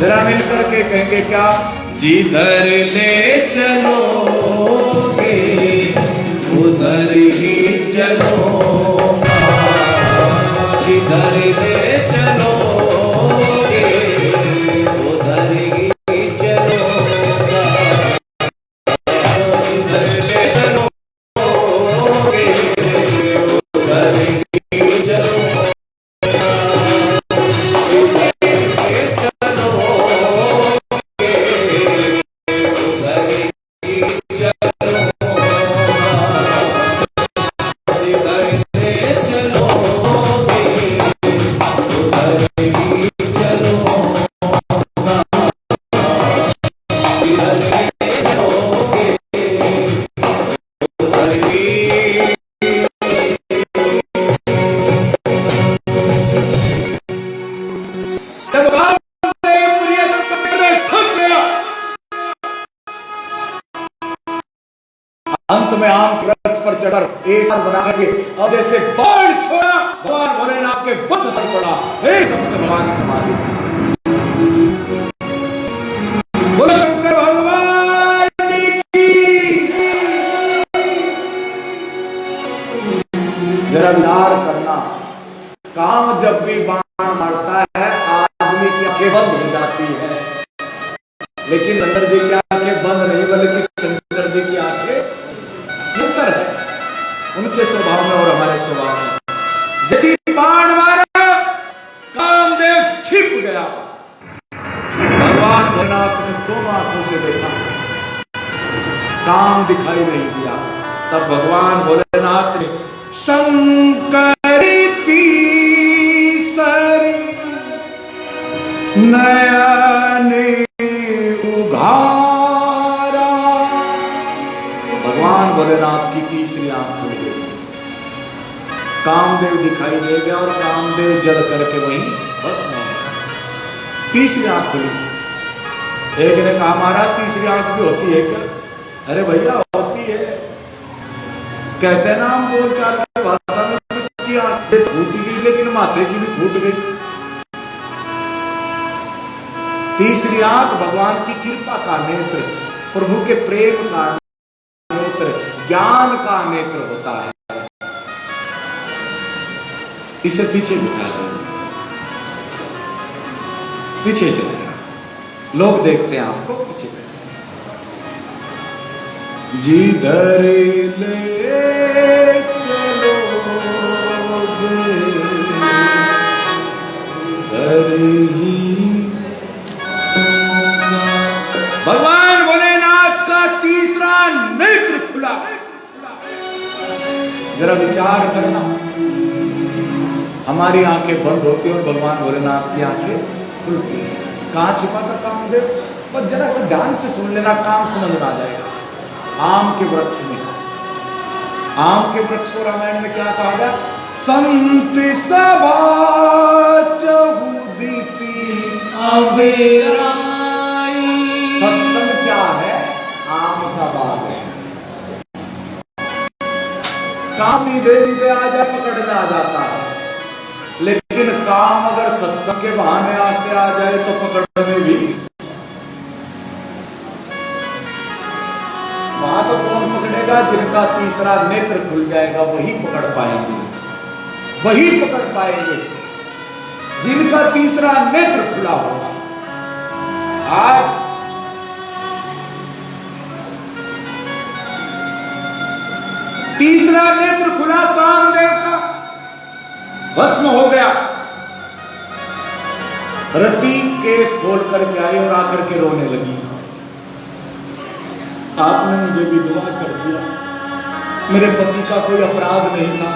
जरा मिल करके कहेंगे क्या? जिधर ले चलोगे उधर ही चलूंगा, जिधर ले चलोगे उधर ही चलूंगा, जिधर ले चलोगे उधर ही चलूंगा, अंत में आम के वृक्ष पर चढ़कर एक बार बना करके और जैसे बाण छोड़ा भगवान भोलेनाथ के बस पर पड़ा, एकदम से भगवान की माली। बोलो शंकर भगवान की। जरा विचार करना, काम जब भी बाण मारता है आदमी की आंखें बंद हो जाती है, लेकिन शंकर जी की आंखें बंद नहीं बल्कि शंकर जी की आंखें अंतर है उनके स्वभाव में और हमारे स्वभाव में। जैसे बाण मारा कामदेव छिप गया, भगवान भोलेनाथ ने दोनों आंखों से देखा, काम दिखाई नहीं दिया। तब भगवान भोलेनाथ ने शंकरी तीसरी नयने उघारा, भगवान भोलेनाथ की तीसरी आंख खुल गई, कामदेव दिखाई दे गया और कामदेव जल करके वहीं भस्म हो गया। तीसरी आंख खुली। एक ने कहा महाराज तीसरी आंख भी होती है क्या? अरे भैया होती है, कहते हैं ना हम बोलचाल की भाषा में उसकी आंख फूट गई लेकिन माथे की भी फूट गई। तीसरी आंख भगवान की कृपा का नेत्र, प्रभु के प्रेम का नेत्र, ज्ञान का नेत्र होता है। इसे पीछे बिठा दो, पीछे चले जाओ, लोग देखते हैं आपको, पीछे बैठे। जिधर ले चलोगे उधर ही। भगवान भोलेनाथ का तीसरा नेत्र खुला। जरा विचार करना, हमारी आंखें बंद होती है और भगवान भोलेनाथ की आंखें खुलती है। कहां छिपा था कामदेव? बस जरा सा ध्यान से सुन लेना, काम समझ में आ जाएगा। आम के वृक्ष में, आम के वृक्ष को रामायण में क्या कहा गया? संत सभा चहुदिसी अबेराई। सत्संग क्या है? आम का बाग है। काम सीधे सीधे आ जाए पकड़ में आ जाता है, लेकिन काम अगर सत्संग के बहाने आज से आ जाए तो पकड़ में भी। वहां तो कौन पकड़ेगा? जिनका तीसरा नेत्र खुल जाएगा वही पकड़ पाएंगे, वही पकड़ पाएंगे जिनका तीसरा नेत्र खुला होगा। आज तीसरा नेत्र खुला कामदेव का, भस्म हो गया। रति केस खोल करके आई और आकर के रोने लगी। आपने मुझे भी दुआ कर दिया, मेरे पति का कोई अपराध नहीं था।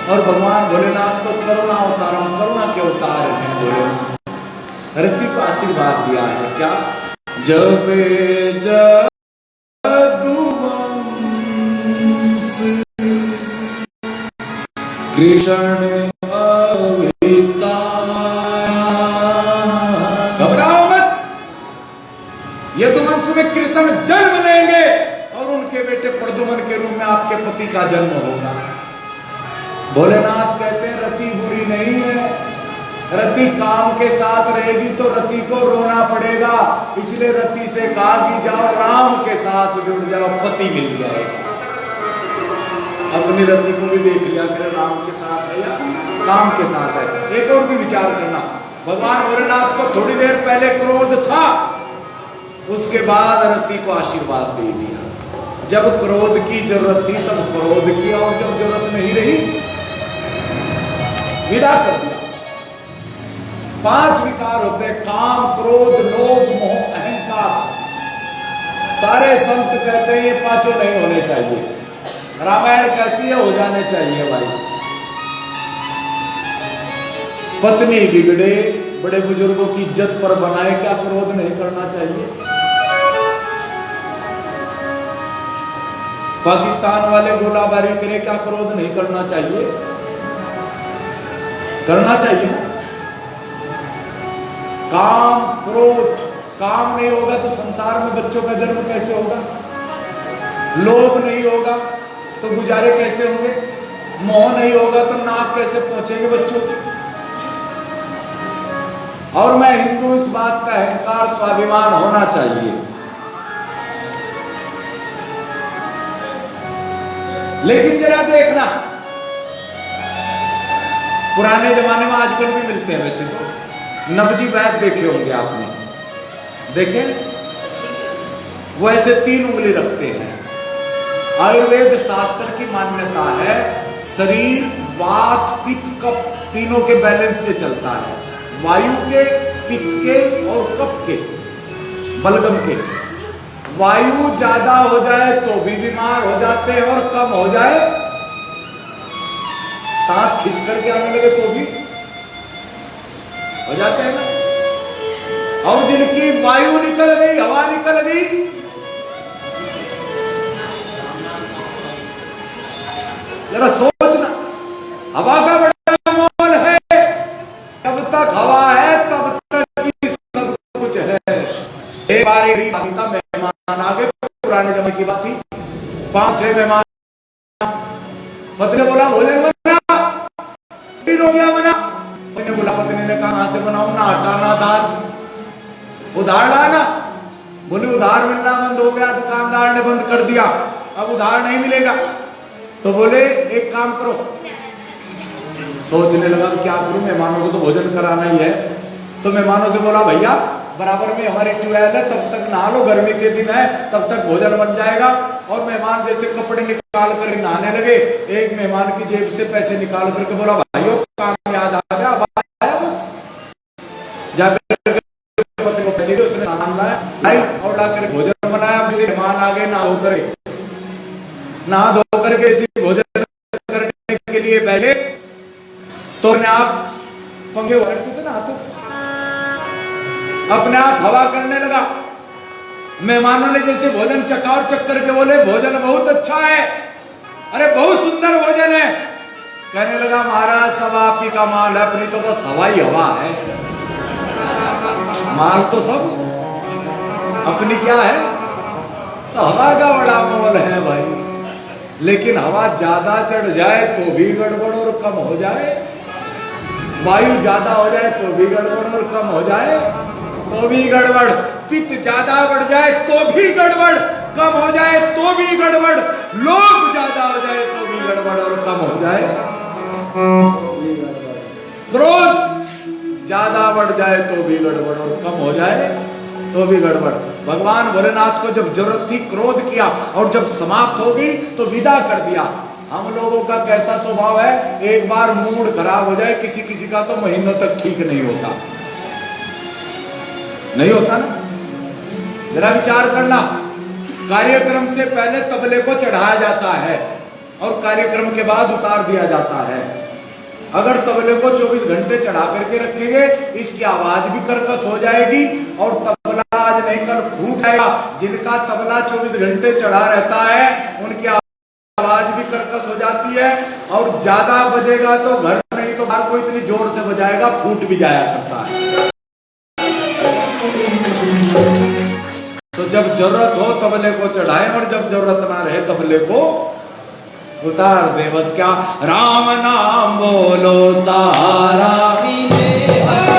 और भगवान भोलेनाथ तो करुणा अवतार, करुणा के अवतार हैं भोलेनाथ। रति को आशीर्वाद दिया है क्या? जब जदुवंश कृष्ण घबराओ मत, यदुवंश में कृष्ण जन्म लेंगे और उनके बेटे प्रद्युम्न के रूप में आपके पति का जन्म होगा। भोलेनाथ कहते हैं रति बुरी नहीं है, रति रति काम के साथ रहेगी तो रति को रोना पड़ेगा, इसलिए रति से कहा कि जाओ राम के साथ जुड़ जाओ, पति मिल जाएगा। अपनी रति को भी देख लिया करे राम के साथ है या काम के साथ है। एक और भी विचार करना, भगवान भोलेनाथ को थोड़ी देर पहले क्रोध था, उसके बाद रति को आशीर्वाद दे दिया। जब क्रोध की जरूरत थी तब क्रोध किया, और जब जरूरत नहीं रही विदा कर दिया। 5 विकार होते हैं, काम, क्रोध, लोभ, मोह, अहंकार। सारे संत कहते हैं ये 5 नहीं होने चाहिए, रामायण कहती है हो जाने चाहिए भाई। पत्नी बिगड़े, बड़े बुजुर्गों की इज्जत पर बनाए, क्या क्रोध नहीं करना चाहिए? पाकिस्तान वाले गोलाबारी करे, क्या क्रोध नहीं करना चाहिए? करना चाहिए। काम, क्रोध, काम नहीं होगा तो संसार में बच्चों का जन्म कैसे होगा? लोभ नहीं होगा तो गुजारे कैसे होंगे? मोह नहीं होगा तो नाक कैसे पहुंचेंगे बच्चों की? और मैं हिंदू, इस बात का अहंकार, स्वाभिमान होना चाहिए। लेकिन जरा देखना, पुराने जमाने में, आजकल भी मिलते हैं वैसे तो, नवजी वैद्य देखे होंगे आपने, देखे? वो ऐसे 3 उंगली रखते हैं। आयुर्वेद शास्त्र की मान्यता है शरीर वात, पित्त, कफ तीनों के बैलेंस से चलता है। वायु के, पित्त के और कफ के, बलगम के। वायु ज्यादा हो जाए तो भी बीमार हो जाते हैं, और कम हो जाए, सांस खींच करके आने लगे तो भी हो जाते हैं ना। और जिनकी वायु निकल गई, हवा निकल गई, जरा सोचना, हवा का बड़ा मोल है। जब तक हवा है तब तक ही सब कुछ है। एक बार मेहमान आ गए, पुराने जमाने की बात थी, 5-6 मेहमान। पत्नी ने बोला भोजन बना, रोटियां बना। मैंने बोला, पत्नी ने कहा कहां से बनाऊं? ना आटा ना दाल, उधार लाना। बोले उधार मिलना बंद हो गया, दुकानदार ने बंद कर दिया, अब उधार नहीं मिलेगा। तो बोले एक काम करो, सोचने लगा क्या करूं, मेहमानों को तो भोजन कराना ही है। तो मेहमानों से बोला भैया बराबर में हमारी ट्यूबवेल है, तब तक नहा लो, गर्मी के दिन है, तब तक भोजन बन जाएगा। और मेहमान जैसे कपड़े निकाल कर नहाने लगे, एक मेहमान की जेब से पैसे निकाल करके बोला भाइयों काम याद आ गया, अब आया बस। जाकर पति को पैसे, उसने सामान लाया और लाकर भोजन बनाया। मेहमान आ गए, नहा धो करके इसी भोजन करने के लिए बैठे, तो अपने आप पंखे उड़ते थे ना, हाथों अपने आप हवा करने लगा। मेहमानों ने जैसे भोजन चखा और चख करके बोले भोजन बहुत अच्छा है, अरे बहुत सुंदर भोजन है। कहने लगा महाराज सब आप ही का माल है, अपनी तो बस हवा ही हवा है, माल तो सब अपनी क्या है? तो हवा का बड़ा मोल है भाई। लेकिन हवा ज्यादा चढ़ जाए तो भी गड़बड़ और कम हो जाए, वायु ज्यादा हो जाए तो भी गड़बड़ और कम हो जाए तो भी गड़बड़, पित्त ज्यादा बढ़ जाए तो भी गड़बड़, कम हो जाए तो भी गड़बड़, लोभ ज्यादा हो जाए तो भी गड़बड़ और कम हो जाए, क्रोध ज्यादा बढ़ जाए तो भी गड़बड़ और कम हो जाए तो भी गड़बड़। भगवान भोलेनाथ को जब जरूरत थी क्रोध किया, और जब समाप्त हो गई तो विदा कर दिया। हम लोगों का कैसा स्वभाव है, एक बार मूड खराब हो जाए किसी किसी का तो महीनों तक ठीक नहीं होता, नहीं होता ना। जरा विचार करना, कार्यक्रम से पहले तबले को चढ़ाया जाता है और कार्यक्रम के बाद उतार दिया जाता है। अगर तबले को 24 घंटे चढ़ा करके रखेंगे, इसकी आवाज भी कर्कश हो जाएगी और तबला आज नहीं कल फूट जाएगा। जिनका तबला 24 घंटे चढ़ा रहता है उनकी आवाज भी कर्कश हो जाती है, और ज्यादा बजेगा तो घर नहीं तो बाहर को इतनी जोर से बजाएगा फूट भी जाया करता है। तो जब जरूरत हो तबले को चढ़ाएं, और जब जरूरत ना रहे तबले को उतार दे। बस क्या राम नाम बोलो सहारा मिले।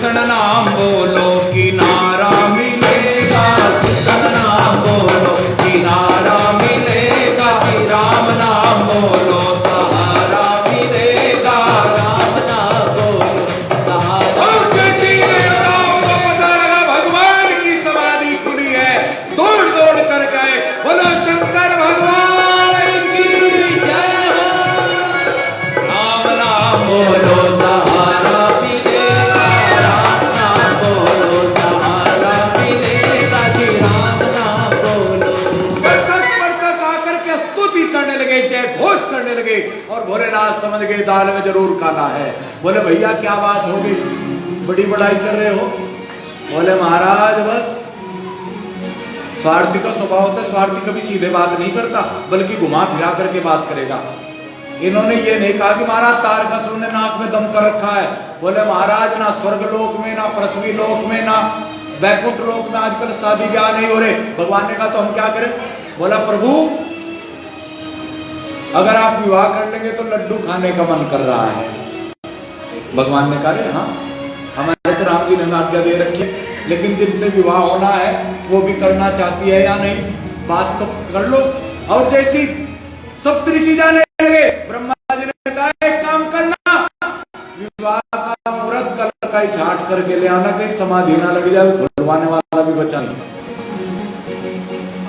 कृष्ण नाम बोलो किनारा मिलेगा, कृष्ण नाम बोलो किनारा मिलेगा, कि राम नाम बोलो सहारा मिलेगा, राम नाम बोलो सहारा। भगवान की समाधि खुली है, दौड़ दौड़ कर गए, बोलो शंकर भगवान की जय हो। राम नाम बोलो सहारा मिलेगा, राम नाम बोलो सहारा मिलेगा, कि राम नाम बोलो। पढ़कर आकर के स्तुति करने लगे, जय घोष करने लगे, और भोलेनाथ समझ गए दाल में जरूर काला है। बोले भैया क्या बात हो गई, बड़ी बड़ाई कर रहे हो? बोले महाराज बस स्वार्थी का स्वभाव होता है, स्वार्थी कभी सीधे बात नहीं करता बल्कि घुमा फिरा करके बात करेगा। इन्होंने ये नहीं कहा कि महाराज तारकासुर ने नाक में दम कर रखा है। बोले महाराज ना स्वर्ग लोक में, ना पृथ्वी लोक में, ना वैकुंठ लोक में आजकल शादी ब्याह नहीं हो रहे। भगवान ने कहा तो हम क्या करें? बोला प्रभु अगर आप विवाह कर लेंगे तो लड्डू खाने का मन कर रहा है। भगवान ने कहा हाँ हमारे तो राम जी ने आज्ञा दे रखी है, लेकिन जिनसे विवाह होना है वो भी करना चाहती है या नहीं, बात तो कर लो। और जैसी सप्तऋषि जाने लगे, ब्रह्मा जी ने कहा एक काम करना, विवाह का मुहूर्त कल का ही छाट करके ले आना, कहीं समाधि ना लग जाए, खुलवाने वाला भी बचा नहीं।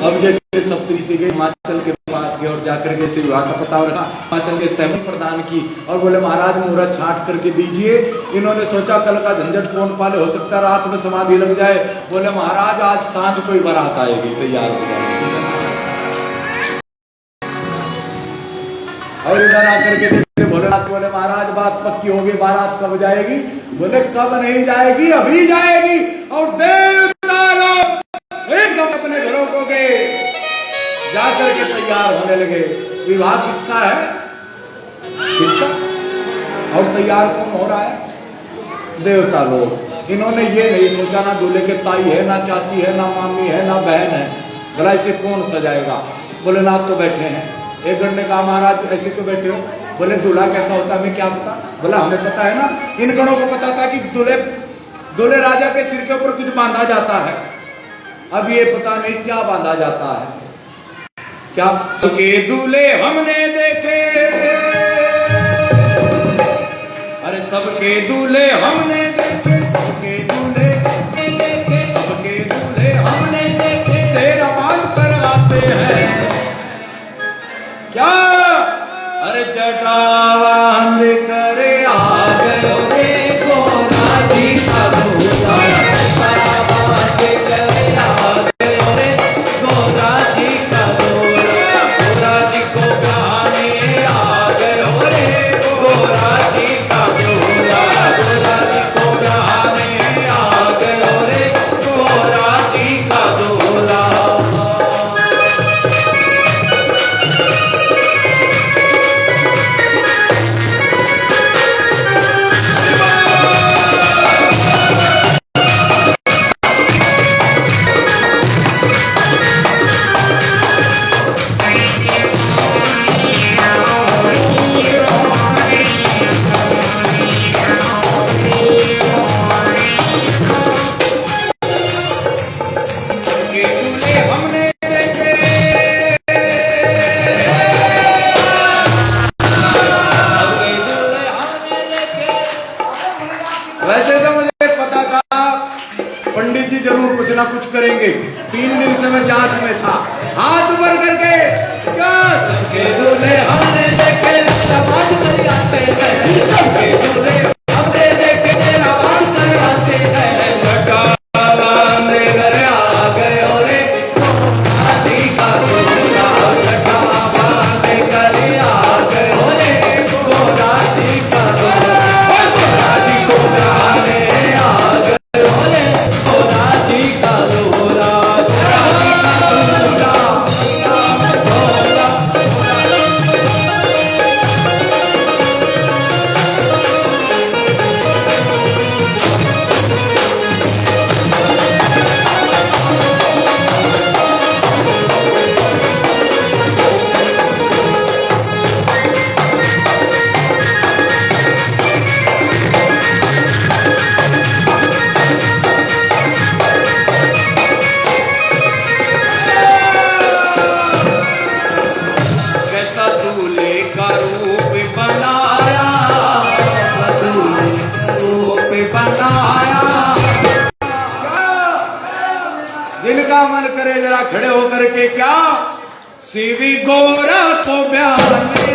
अब जैसे सप्तऋषि गए हिमाचल के पास गए और जाकर के इसे विवाह का पता रखा, हिमाचल के सहमति प्रदान की और बोले महाराज मुहूर्त छाट करके दीजिए। इन्होंने सोचा कल का झंझट कौन पाले, हो सकता है रात में समाधि लग जाए। बोले महाराज आज सांझ कोई बारात आएगी, तैयार हो जाएगी। और इधर आकर के जैसे भोलेनाथ बोले महाराज बात पक्की होगी, बारात कब जाएगी? बोले कब नहीं जाएगी, अभी जाएगी। और देवता लोग एकदम अपने घरों को गए, जाकर के तैयार होने लगे। विवाह किसका है? किसका? और तैयार कौन हो रहा है? देवता लोग। इन्होंने ये नहीं सोचा ना दूल्हे के ताई है, ना चाची है, ना मामी है, ना बहन है, भला इसे कौन सजाएगा। भोलेनाथ तो बैठे हैं। एक गण ने कहा महाराज ऐसे क्यों बैठे हो? बोले दूल्हा कैसा होता है हमें क्या पता। बोला हमें पता है ना, इन गणों को पता था कि दूल्हे राजा के सिर के ऊपर कुछ बांधा जाता है। अब ये पता नहीं क्या बांधा जाता है। क्या सबके दूल्हे हमने देखे, अरे सबके दूल्हे हमने देखे, सबके दूल्हे देखे, सबके दूल्हे हमने देखे, तेरा मान करवाते हैं क्या? अरे जटा बांध करे आ गयो रे गोरा जी का दूल्हा, बांध करे आ गयो रे गोरा जी का दूल्हा, गोरा जी को गाने आ गयो रे गोरा जी का दूल्हा, गोरा जी को गाने आ गयो रे गोरा जी का दूल्हा। वैसे तो मुझे पता था पंडित जी जरूर कुछ ना कुछ करेंगे, 3 दिन से मैं जांच में था। हाथ ऊपर करके क्या सबके दूल्हे हमने देखे, समाज कर आते हैं, सबके दूल्हे हमने देखे, तेरा मान कर आते हैं, जटा बांधे घर आ गयो रे गोरा का दूल्हा, जटा बांधे घर आ गयो रे गोरा का दूल्हा, गोरा जी को गाने आ गयो रे गोरा जी का दूल्हा, गोरा जी का दूल्हा। जिनका मन करे जरा खड़े होकर के क्या सीवी गोरा को ब्याने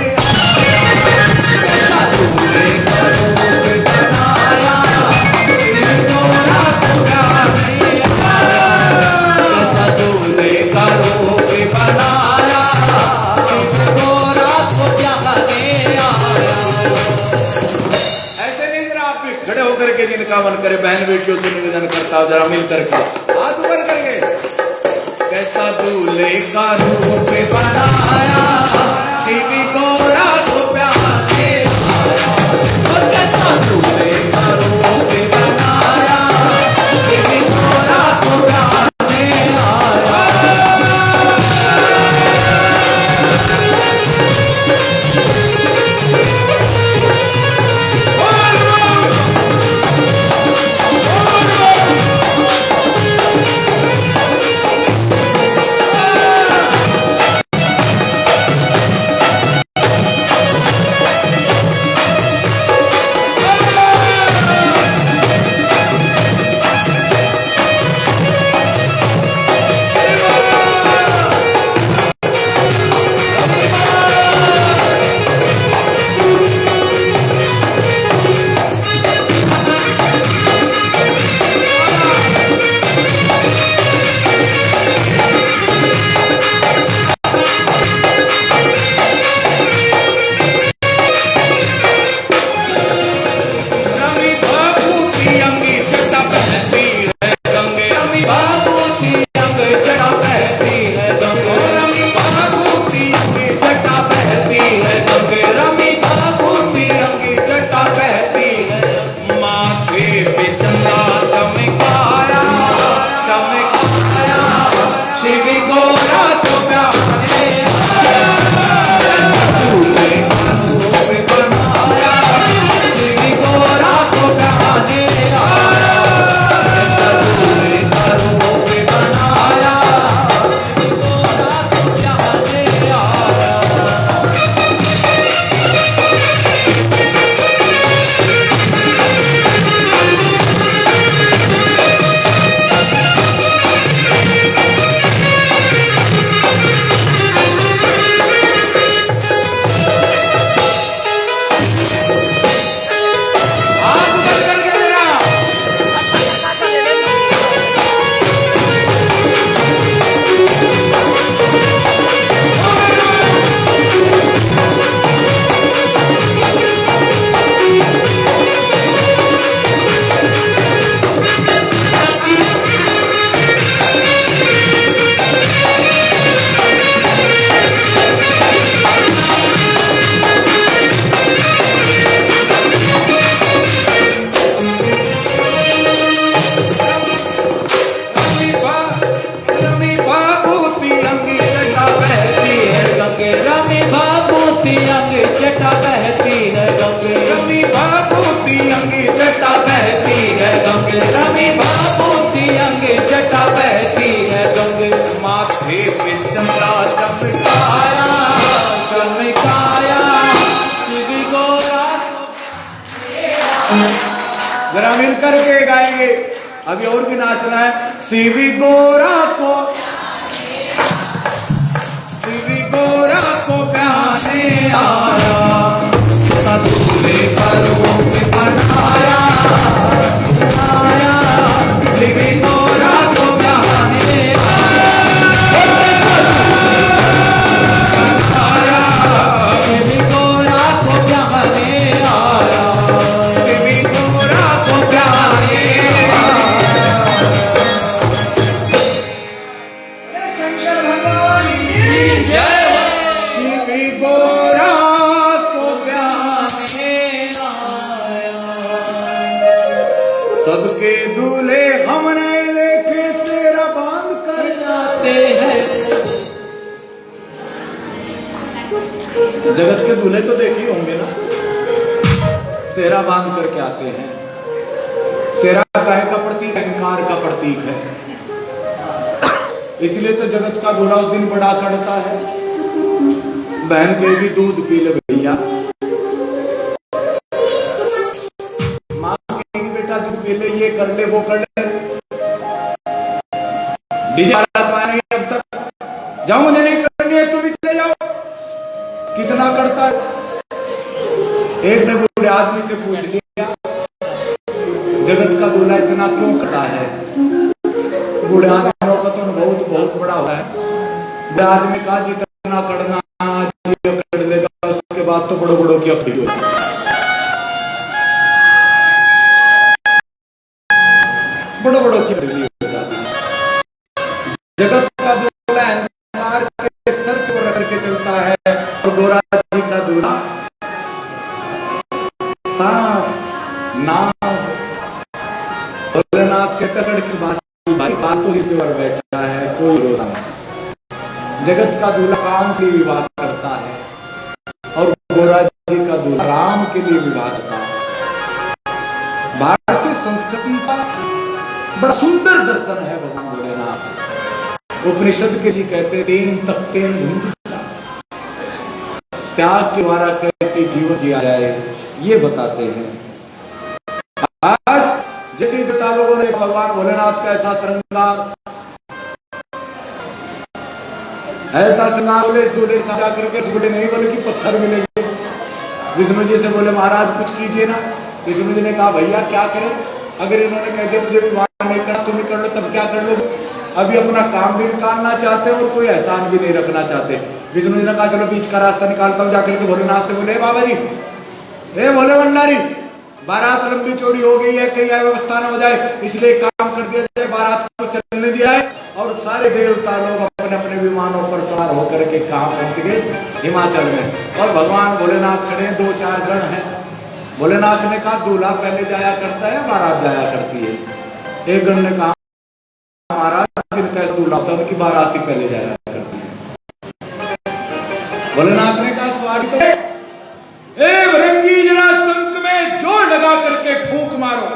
खड़े होकर के जिनका मन करे बहन बेटियों से निवेदन करता हूं जरा मिल करके हाथ ऊपर करके कैसा दूल्हे का रूप बनाया सीवी गोरा को प्यारे कैसा दूल्हे का रूप बनाया सीवी गोरा को प्यारे जरा मिल करके गाएंगे अभी और भी नाचना है सीवी गोरा को प्याने आया सदूले करो के बनाया आया सीवी गोरा को प्याने आया सीवी गोरा को प्याने आया सीवी गोरा को प्याने शंकर भगवान की जय गोरा को प्याने आया सबके दूल्हे हमने लेके सेरा बांध कर जाते हैं। जगत के दूल्हे तो देखे होंगे ना, सेरा बांध करके आते हैं। सेरा काहे का प्रतीक, अहंकार का प्रतीक है, इसलिए तो जगत का दूल्हा उस दिन बड़ा करता है। बहन के भी दूध पी ले भैया, माँ कहेगी बेटा दूध पी ले, ये कर ले वो कर ले, डीजे वाला तो आया नहीं अब तक, जाओ मुझे नहीं करनी है, तुम भी चले जाओ। कितना करता है। एक ने बूढ़े आदमी से पूछ लिया, जगत का दूल्हा इतना क्यों करता है? बूढ़े आदमियों का तो बहुत बहुत बड़ा होता है। बूढ़े आदमी का जितना करना कर लेगा, उसके बाद तो बड़ों बड़ों की अकड़ी होती है। बड़ों बड़ों की अकड़ी हो जाती है। जगत का दूल्हा अंधकार के सर को रख के चलता है, और गोरा जी का दूल्हा भोलेनाथ के तकड़ की बात तो सिर पर बैठा है, कोई रोजा नहीं। जगत का दूल्हा काम के लिए विवाह करता है, और गोरा जी का दूल्हा राम के लिए विवाह करता है। भारतीय संस्कृति का बड़ा सुंदर दर्शन है भगवान भोलेनाथ। उपनिषद किसी कहते तीन तख्तेन भुंजिता, त्याग के द्वारा कैसे जीवन जिया जाए ये बताते हैं। आज जैसे देवता लोगों ने भगवान भोलेनाथ का ऐसा श्रृंगार बोले, इस दूल्हे से जाकर के बोले नहीं, बोले कि पत्थर मिलेंगे। विष्णु जी से बोले महाराज कुछ कीजिए ना। विष्णु जी ने कहा भैया क्या करें, अगर इन्होंने कह दिया मुझे विवाह नहीं करना, तुम ही कर लो, तब क्या कर लो। अभी अपना काम भी निकालना चाहते और कोई एहसान भी नहीं रखना चाहते। विष्णु जी ने कहा चलो बीच का रास्ता निकालता हूँ। जाकर के भोलेनाथ से बोले बाबा जी, हे भोले भंडारी, बारात लंबी चौड़ी हो गई है, कहीं व्यवस्था न हो जाए, इसलिए काम कर दिया जाए, बारात को चलने दिया है। और सारे देवता लोग अपने अपने विमानों पर सवार होकर के कहां पहुंच गए? हिमाचल में। और भगवान भोलेनाथ खड़े, 2-4 गण हैं। भोलेनाथ ने कहा दूल्हा पहले जाया करता है, बारात जाया करती है। एक गण ने कहा महाराज जिनका ऐसा दूल्हा होता है उनकी बारात ही पहले जाया करती है। भोलेनाथ ने कहा स्वागत है, ए भरंगी जरा शंख में जोर लगा करके फूंक मारो,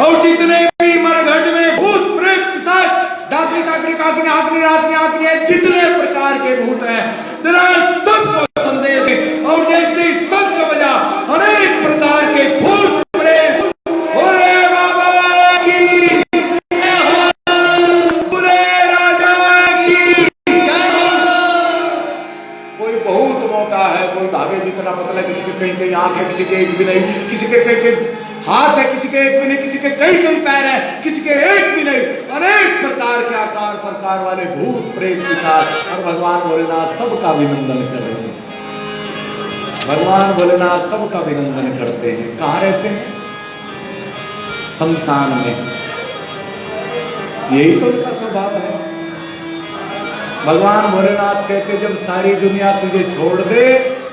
और जितने भी मरघट में भूत प्रेत पिशाच डाकनी साकरी काकनी आकनी रातनी आकनी है, जितने प्रकार के भूत हैं जरा सबको संदेश दे। और जैसे ही शंख बजा अनेक प्रकार के भूत प्रेत भोले बाबा की, भोले राजा की। कोई बहुत मोटा है, कोई धागे जितना पतला, किसी के कहीं कहीं आंख है, किसी के एक भी नहीं, किसी के कहीं कहीं हाथ है, किसी के एक भी नहीं, किसी के कई कई पैर है, किसी के एक भी नहीं। अनेक प्रकार के आकार प्रकार वाले भूत प्रेत के साथ। और भगवान भोलेनाथ सबका अभिनंदन कर रहे हैं। भगवान भोलेनाथ सबका अभिनंदन करते हैं। कहाँ रहते हैं? शमशान में। यही तो उनका स्वभाव है। भगवान भोलेनाथ कहते जब सारी दुनिया तुझे छोड़ दे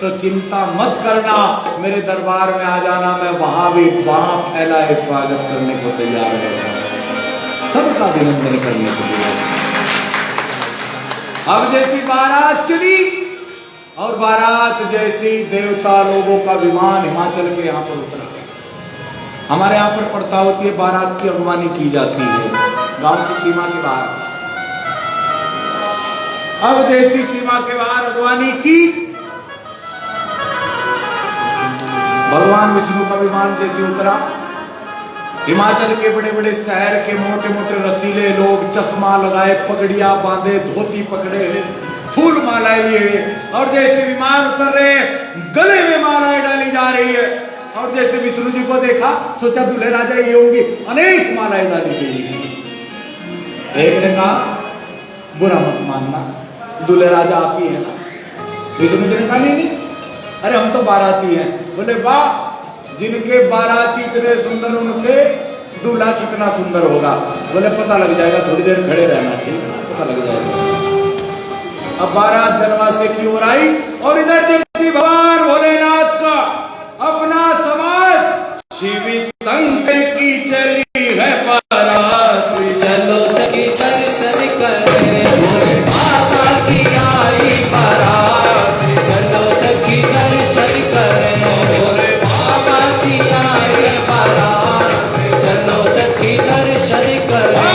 तो चिंता मत करना, मेरे दरबार में आ जाना, मैं वहां भी वहां फैलाए स्वागत करने को तैयार रहूंगा, सबका अभिनंदन करने को तैयार। अब जैसी बारात चली, और बारात जैसी देवता लोगों का विमान हिमाचल के यहाँ पर उतरा। हमारे यहाँ पर प्रथा होती है, बारात की अगवानी की जाती है गांव की सीमा के बाहर। अब जैसी सीमा के बाहर अगवानी की, भगवान विष्णु का विमान जैसे उतरा, हिमाचल के बड़े बड़े शहर के मोटे मोटे रसीले लोग चश्मा लगाए, पगड़ियां बांधे, धोती पकड़े, फूल मालाएं लिए, और जैसे विमान उतर रहे, गले में मालाएं डाली जा रही है। और जैसे विष्णु जी को देखा, सोचा दूल्हे राजा ये होंगी, अनेक मालाएं डाली गई है। एक ने कहा बुरा मत मानना, दूल्हे राजा आप ही है ना। विष्णु जी ने कहा नहीं नहीं, अरे हम तो बाराती हैं। बोले वाह, जिनके बाराती इतने सुंदर उनके दूल्हा कितना सुंदर होगा। बोले पता लग जाएगा, थोड़ी देर खड़े रहना, ठीक है, पता लग जाएगा। अब बारात जनवा से की ओर आई, और इधर जैसी भगवान भोलेनाथ का अपना समाज शिव शंकर की चली है बारात। चलो सखी दर्शन करे भोले बाबा की आई बारात। चलो सखी दर्शन करे भोले बाबा की आई बारात। चलो सखी दर्शन करे।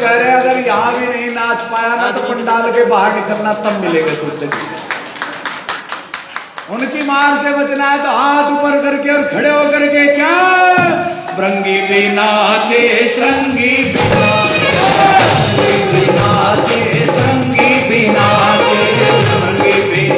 कह रहे अगर यहाँ भी नहीं नाच पाया ना तो पंडाल के बाहर निकलना तब मिलेगा तुझसे। उनकी मार से बचना है तो हाथ ऊपर करके और खड़े होकर के क्या भृंगी भी नाचे श्रृंगी भी नाचे श्रृंगी भी नाचे श्रृंगी भी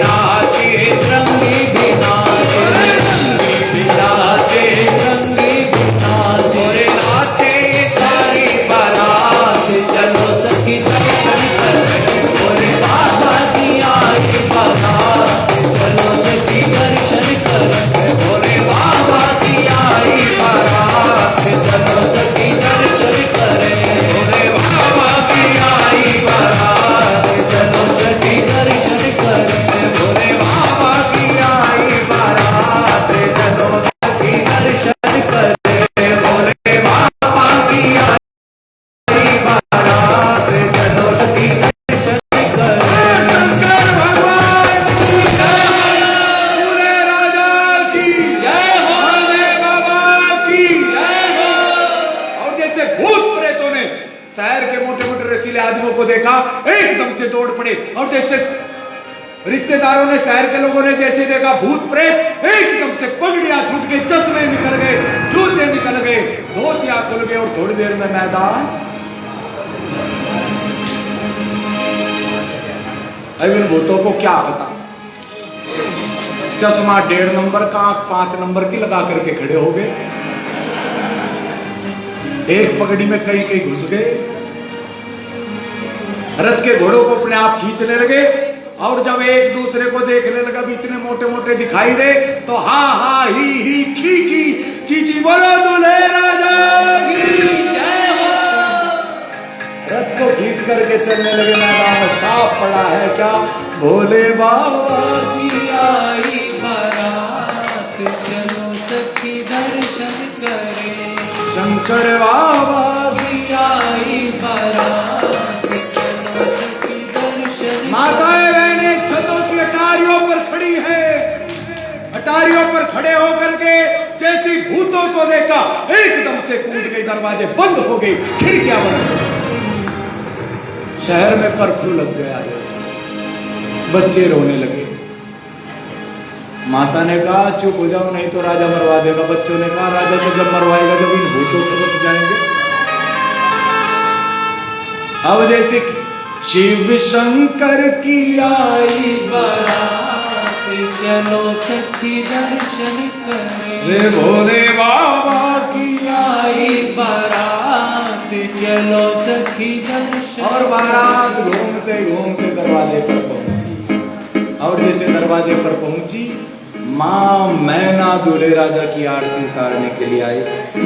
नाचे श्रृंगी भी नाचे श्रृंगी भी नाचे श्रृंगी भी नाचे रे नाचे सारी बारात चलो सखी दर्शन करे बोले बाबा की आई बारात चलो सखी दर्शन करे बोले बाबा की आई बारात चलो सखी दर्शन करे बोले बाबा की आई बारात चलो सखी दर्शन करे बोले बाबा की आई बारात चलो सखी दर्शन करे बोले बाबा की आई बारात चलो सखी दर्शन करे शंकर भगवान की जय पूरे राजा की जय हो बाबा की जय हो। और जैसे भूत प्रेतों ने शहर के मोटे मोटे रसीले आदमियों को देखा एकदम से दौड़ पड़े और जैसे रिश्तेदारों ने शहर के लोगों ने जैसे देखा भूत प्रेत एकदम से पगड़ियां छूट गई चश्मे निकल गए जूते निकल गए धोतियां खुल गए और थोड़ी देर में मैदान अब इन भूतों को क्या पता चश्मा 1.5 नंबर का 5 नंबर की लगा करके खड़े हो गए एक पगड़ी में कई कई घुस गए रथ के घोड़ों को अपने आप खींचने लगे और जब एक दूसरे को देखने लगा भी इतने मोटे मोटे दिखाई दे तो हा हा ही खी चीची बोलो दूल्हे राजा की जय हो। रथ को खींच करके चलने लगे मैदान में साफ पड़ा है क्या भोले बाबा की आई बारात चलो सखी दर्शन करे शंकर बाबा की आई बारात चलो सखी दर्शन माताएं बहनें छतों की अटारियों पर खड़ी है अटारियों पर खड़े होकर के जैसी भूतों को देखा एकदम से कूद गई दरवाजे बंद हो गई खिड़कियां बंद हो गई शहर में कर्फ्यू लग गया बच्चे रोने लगे माता ने कहा चुप हो जाओ नहीं तो राजा मरवा देगा बच्चों ने कहा राजा तो जब मरवाएगा जब इन भूतों से बच जाएंगे। अब जैसे शिव शंकर की आई बारात चलो सखी दर्शन करे रे भोले बाबा की आई बारात चलो सखी दर्शन और बारात घूमते घूमते दरवाजे पर पहुंची और जैसे दरवाजे पर पहुंची मां मैना दूल्हे राजा की आरती उतारने के लिए आई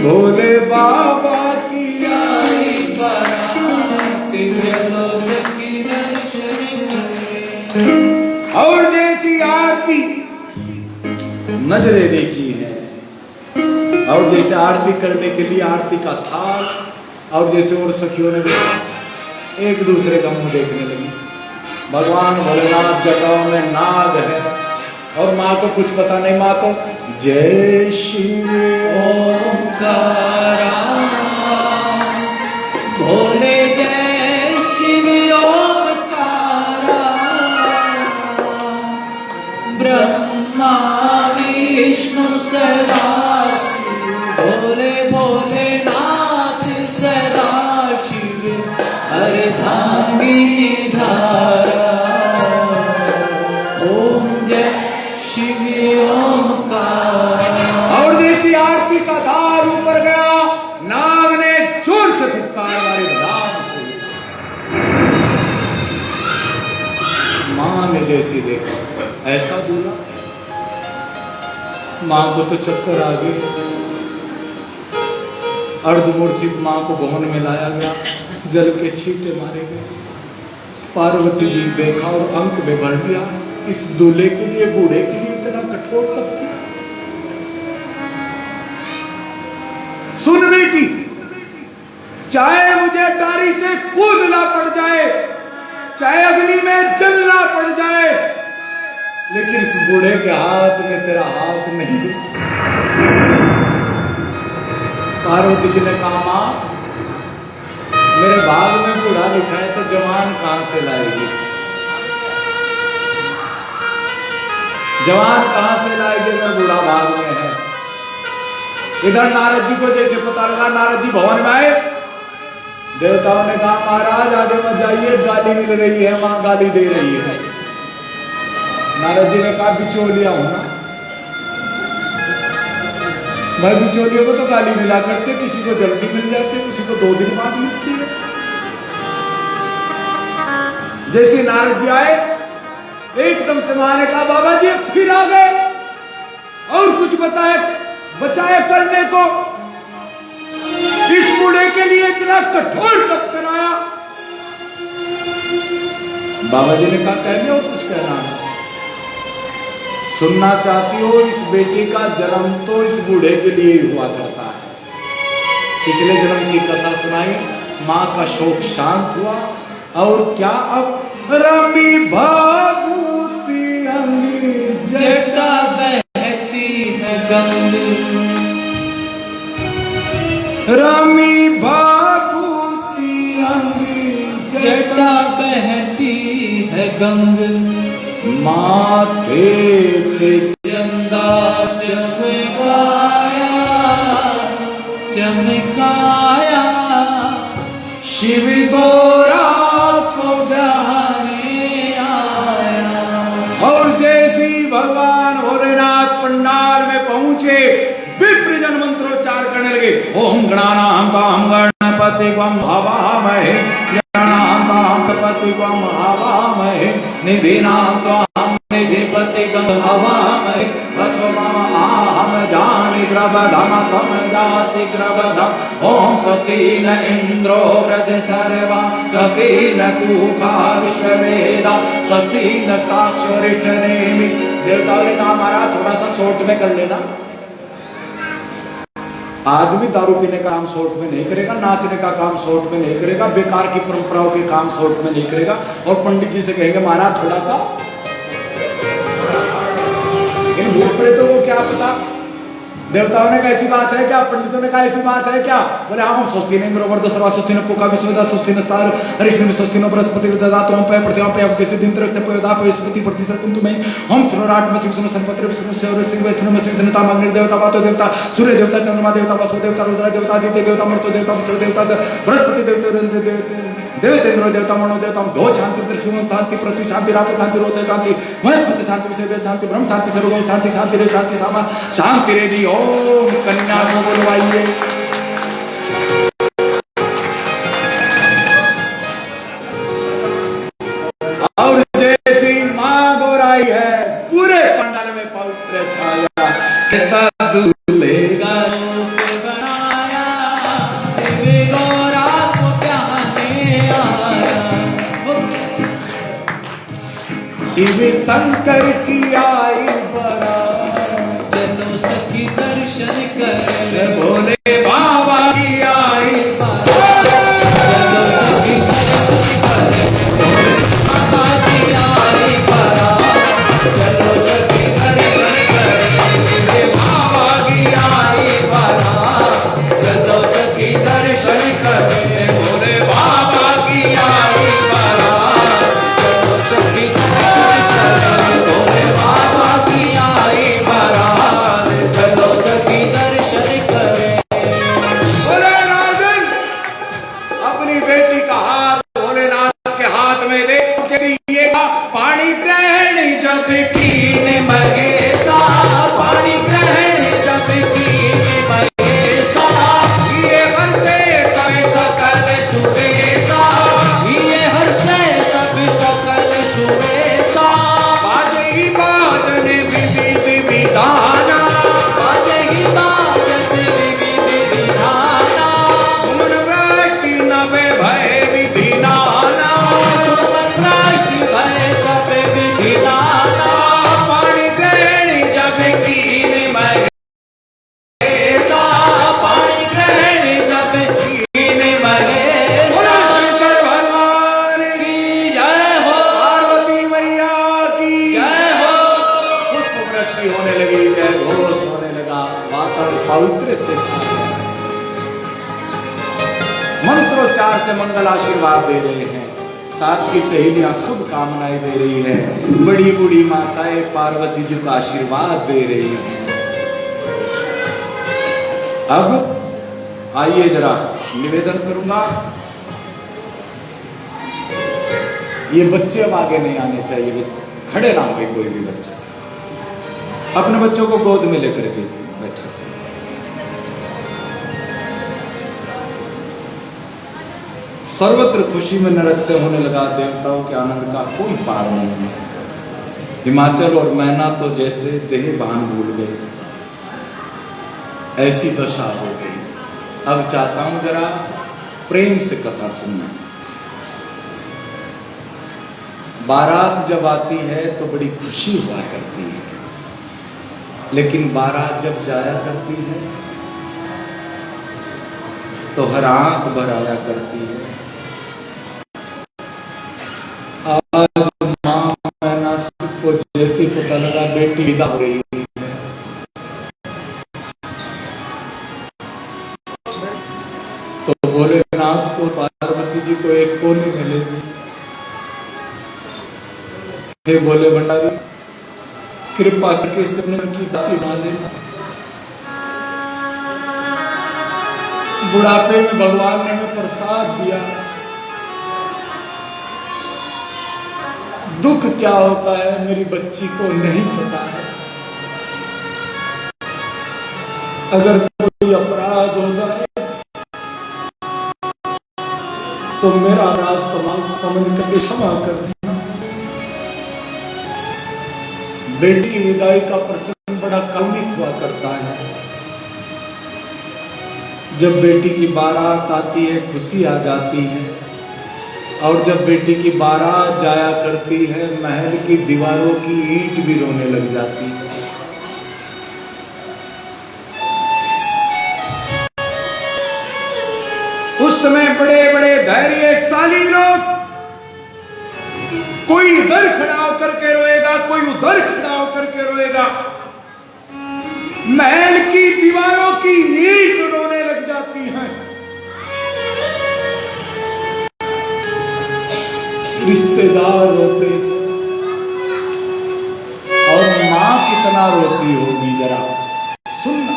भोले बाबा की आई बारात चलो सखी दर्शन करे और जैसी आरती नजरे नीची है और जैसे आरती करने के लिए आरती का थाल और जैसे और सखियों ने देखा एक दूसरे का मुंह देखने लगी भगवान भोलेनाथ जटाओं में नाग है और माँ को कुछ पता नहीं माँ तो जय शिव ओंकारा भोले जय शिव ओंकारा ब्रह्मा विष्णु सदा शिव भोले भोलेनाथ सदा शिव अर्धांगिनी धारा ओम जय शिव ओंकार और जैसी आरती का धार ऊपर गया नाग ने जोर से फुटकार मारे धाम से मां ने जैसी देखा ऐसा दूल्हा मां को तो चक्कर आ गई अर्धमूर्छित मां को भवन में लाया गया जल के छींटे मारे गए पार्वती जी देखा और अंक में भर दिया इस दूल्हे के लिए बूढ़े के लिए इतना कठोर कब किया। सुन बेटी चाहे मुझे टारी से कूदना पड़ जाए चाहे अग्नि में जलना पड़ जाए लेकिन इस बूढ़े के हाथ में तेरा हाथ नहीं। पार्वती जी ने कहा मां मेरे भाग में बूढ़ा लिखा है तो जवान कहां से लाएगी? जवान कहां से लाएगी अगर बूढ़ा भाग में है? इधर नारद जी को जैसे पता लगा, नारद जी भवन में आए, देवताओं ने कहा महाराज आगे मत जाइए, गाली मिल रही है, मां गाली दे रही है। नारद जी ने कहा बिचौलिया हूं ना भाई, बिचौलियों को तो गाली मिला करते, किसी को जल्दी मिल जाती है, किसी को 2 दिन बाद मिलती है। जैसे नारद जी आए, एकदम से मां ने कहा बाबा जी फिर आ गए, और कुछ बचाए करने को? इस बूढ़े के लिए इतना कठोर तप कराया। बाबा जी ने कहा कहने और कुछ कहना है? सुनना चाहती हो? इस बेटी का जन्म तो इस बूढ़े के लिए ही हुआ करता है। पिछले जन्म की कथा सुनाई, मां का शोक शांत हुआ, और क्या अब रमी भाभूति अंगी जटा बहती है गंग, रमी भाभूति अंगी जटा बहती है गंग, माथे पे चंदा चमकाया चमकाया, शिव गोरा को बहाने आया। और जैसे ही भगवान भोलेनाथ पंडाल में पहुंचे, विप्रजन मंत्रोच्चार करने लगे। ओम गणानां त्वां गणपतिं हवामहे, गणानां गणपतिं हवामहे, निधीनां त्वां निधिपतिं हवामहे, वसुमम आहम जानि प्रबधम तम जासि प्रबधम। ओम स्वस्ति न इंद्रो वृद्धसर्वा, स्वस्ति न पूषा विश्ववेदा, स्वस्ति नस्ताक्षरिष्ठनेमि। देवताओं ने कहा महाराज थोड़ा सा शॉर्ट में कर लेना। आदमी दारू पीने का काम शॉर्ट में नहीं करेगा, नाचने का काम शॉर्ट में नहीं करेगा, बेकार की परंपराओं के काम शॉर्ट में नहीं करेगा। और पंडित जी से कहेंगे महाराज थोड़ा सा, इन भूत प्रेतों को क्या पता? देवताओं ने कैसी बात है क्या? पंडितों ने कहा ऐसी बात है क्या? बोले हाँ, स्वस्ति नहीं बरोबर सर्वा, स्वस्ति न पूका विश्वदा, स्वस्ति न स्तार हरिष्ण, स्वस्ति न बृहस्पति ददातु हम पे प्रतिमा पे अब कैसे दिन तरह से पयोदा पे स्मृति प्रतिशतम तुम्हें हम सुराट में शिव संपत्र विष्णु सेवर सिंह वैष्णव में शिव ताम अग्नि देवता वातो देवता सूर्य देवता चंद्रमा देवता वसु देवता रुद्र देवता आदित्य देवता मर्त्य देवता विश्व देवता बृहस्पति देवता देवतेन्द्र देवता मनो देवता दो शांति त्रिशूल शांति पृथ्वी शांति रात शांति रोदय शांति वनस्पति शांति विषय शांति ब्रह्म शांति सर्वगुण शांति शांति रे शांति सामा शांति रे दी ओम कन्या को बुलवाइए। और जैसी मां गोराई है, पूरे पंडाल में पवित्र छाया, ऐसा दूल्हे का रूप बनाया, शिव गोरा को बहाने आया। शिव शंकर की आई बारात, चलो सखी दर्शन कर, भोले बाबा की आई चलो सखी दर्शन कर, भोले बाबा की आई बारात। चलो सखी दर्शन कर, शिव बाबा की आई बारात। चलो सखी दर्शन कर, भोले बाबा की आई बारात। चलो सखी दर्शन कर, भोले बाबा की आई बारात। चलो सखी दर्शन कर। बोले राजन, अपनी बेटी का हाथ भोलेनाथ के हाथ में दे, ये पानी ग्रहण जब कीने महेशा, पाणी ग्रहण जब कीने महेशा। ये बंदे सब सकल सुरेशा, ये हर्षे सब सकल सुरेशा। बाजे बाजने विधि विधाना, बाजे ही बाजत विविध विधाना। सुमन वृष्टि नभे भय विधि नाना, सुमन वृष्टि भय सब विधि नाना। पानी ग्रहण जब कीने महेशा, पाणी ग्रहण जब कीने महेशा। शंकर भगवान की की जय हो, पार्वती मैया की जय हो। पुष्प वृष्टि होने लगी, जय घोष होने लगा, वातावरण पवित्र से मंत्रोच्चार प्रकार से मंगल आशीर्वाद दे रहे हैं। साथ की सहेलियां शुभ कामनाएं दे रही है। बड़ी बूढ़ी माताएं पार्वती जी का आशीर्वाद दे रही हैं। अब आइए जरा निवेदन करूंगा, ये बच्चे अब आगे नहीं आने चाहिए, खड़े ना हो कोई भी बच्चा, अपने बच्चों को गोद में लेकर के बैठा। सर्वत्र खुशी में नृत्य होने लगा, देवताओं के आनंद का कोई पार नहीं है। हिमाचल और मैना तो जैसे देह भान भूल गए, ऐसी दशा हो गई। अब चाहता हूं जरा प्रेम से कथा सुनना। बारात जब आती है तो बड़ी खुशी हुआ करती है, लेकिन बारात जब जाया करती है तो हर आंख भर आया करती है। आज मां मैना को जैसे पता लगा बेटी विदा हो रही है, तो भोलेनाथ को पार्वती जी को एक कोने में ले गई। हे भोले भंडारी, कृपा करके सबने की दासी मान लेना। बुढ़ापे में भगवान ने हमें प्रसाद दिया, दुख क्या होता है मेरी बच्ची को नहीं पता है। अगर कोई अपराध हो जाए तो मेरा अपराध समझ करके क्षमा कर। बेटी की विदाई का प्रसंग बड़ा काल्पनिक हुआ करता है। जब बेटी की बारात आती है खुशी आ जाती है, और जब बेटी की बारात जाया करती है महल की दीवारों की ईंट भी रोने लग जाती है। उस समय बड़े बड़े धैर्यशाली लोग, कोई इधर खड़ा होकर के रोएगा, कोई उधर खड़ा होकर के रोएगा, महल की दीवारों की ईंट रोने लग जाती हैं। रिश्तेदार रोते और मां कितना रोती होगी जरा सुनना।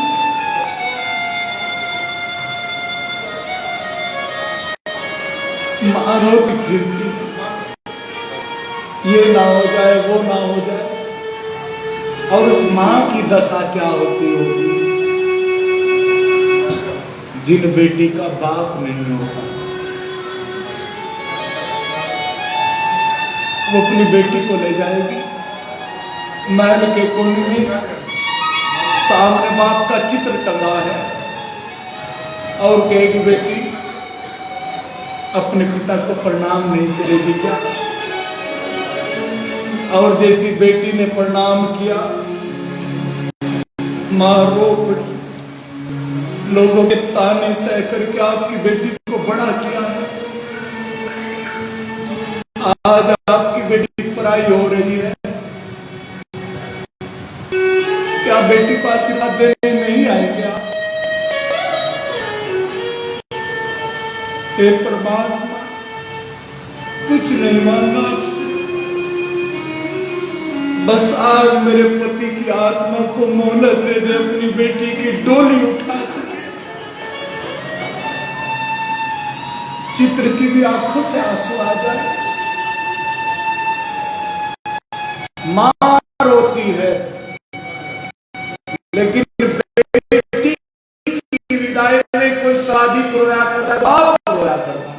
मां रोती फिरती, ये ना हो जाए वो ना हो जाए, और उस मां की दशा क्या होती होगी जिन बेटी का बाप नहीं होता। वो अपनी बेटी को ले जाएगी महल के कोने में, सामने बाप का चित्र टंगा है, और कहेगी बेटी अपने पिता को प्रणाम नहीं करेगी क्या। और जैसी बेटी ने प्रणाम किया मां रो पड़ी। लोगों के ताने सह करके आपकी बेटी को बड़ा किया है, आज आपकी बेटी पराई हो रही है, क्या बेटी को आशीर्वाद देने नहीं आएंगे आप। हे परमात्मा कुछ नहीं मांगा आपसे, बस आज मेरे पति की आत्मा को मोहलत दे दे, अपनी बेटी की डोली उठा सके। चित्र की भी आंखों से आंसू आ जाए। मां रोती है, लेकिन बेटी की विदाई में कोई शादी को रोया करता है, बाप रोया करता है।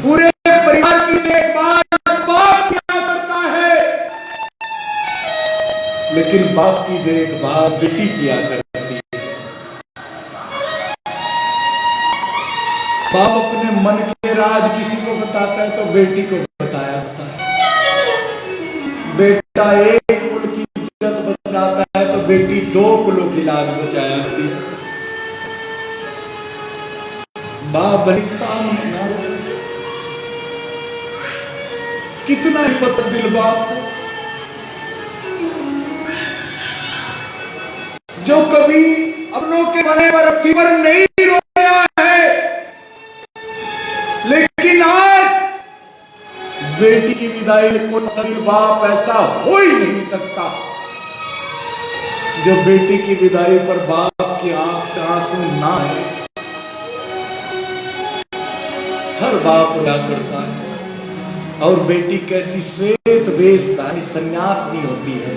पूरे परिवार की देखभाल बाप क्या करता है, लेकिन बाप की देखभाल बेटी किया करती है। बाप अपने मन के राज किसी को बताता है तो बेटी को बताया होता है। बेटा एक कुल की इज्जत बचाता है तो बेटी 2 कुलों की लाज बचाया करती है। बाप बड़ी सामने ना रोए, कितना ही पत्थर दिल बाप हो, जो कभी अपनों के बने पर नहीं रोया है, लेकिन आज बेटी की विदाई में कोई बाप ऐसा हो ही नहीं सकता जो बेटी की विदाई पर बाप की आंख से आंसू ना आए। हर बाप रोया करता है। और बेटी कैसी श्वेत वेशधारी सन्यासिनी होती है,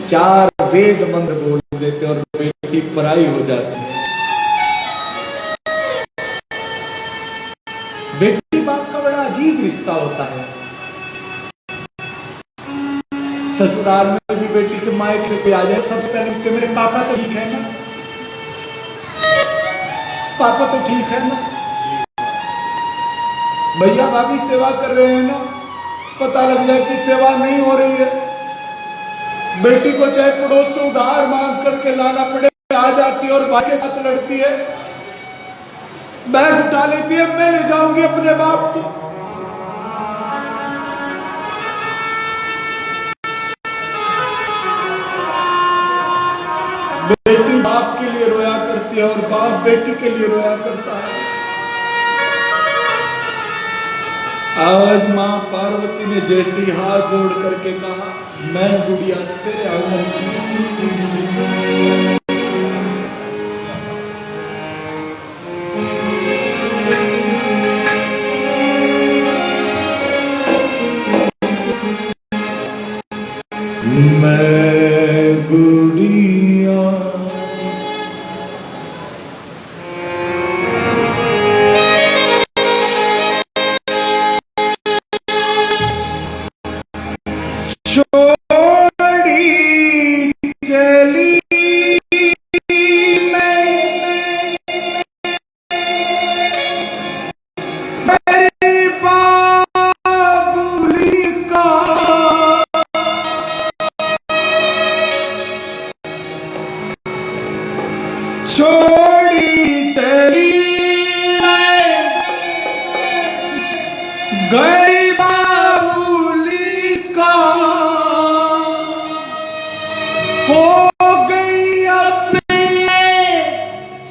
4 वेद मंत्र बोल देते और बेटी पराई हो जाती है। बेटी बाप का बड़ा अजीब रिश्ता होता है। ससुराल में भी बेटी के मायके से कोई आ जाए, सबसे पहले पूछते मेरे पापा तो ठीक है ना, पापा तो ठीक है ना, भैया भाभी सेवा कर रहे हैं ना। पता लग जाए कि सेवा नहीं हो रही है, बेटी को चाहे पड़ोस से उधार मांग करके लाना पड़े, आ जाती है और भाई के साथ लड़ती है, बैग उठा लेती है, मैं ले जाऊंगी अपने बाप को। बेटी बाप के लिए रोया करती है और बाप बेटी के लिए रोया करता है। आज मां पार्वती ने जैसी हाथ जोड़ करके कहा, मैं गुड़िया तेरे आंगन मैं गुड़िया छोड़ी चली मेरी बाबुली का छोड़ी तेरी गई बाबुली का हो गई अपने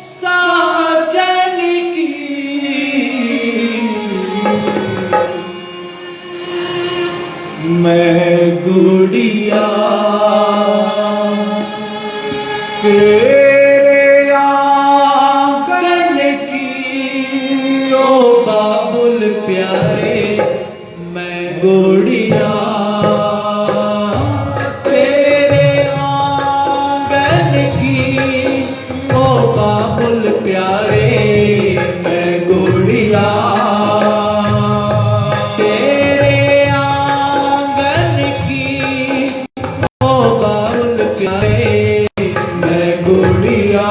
साजन की मैं गुड़िया तेरे आंगन की ओ बाबुल प्यारे, मैं गुड़िया तेरे आंगन की, ओ बाबुल प्यारे, मैं गुड़िया तेरे आंगन की, ओ बाबुल प्यारे, मैं गुड़िया।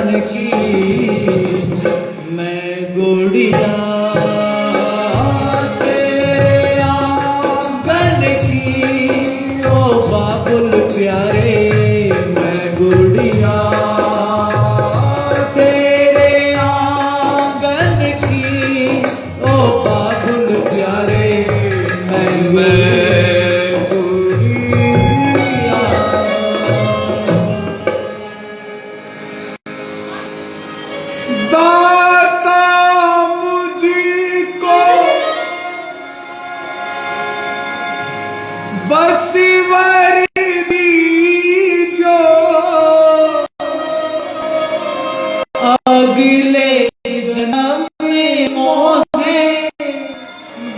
चरणन की मैं गुड़िया तेरे आंगन की ओ बाबुल प्यारे मैं गुड़िया तेरे आंगन की ओ बाबुल प्यारे मैं दाता मुझको बस वरी दीजो अगले जन्म में मोहे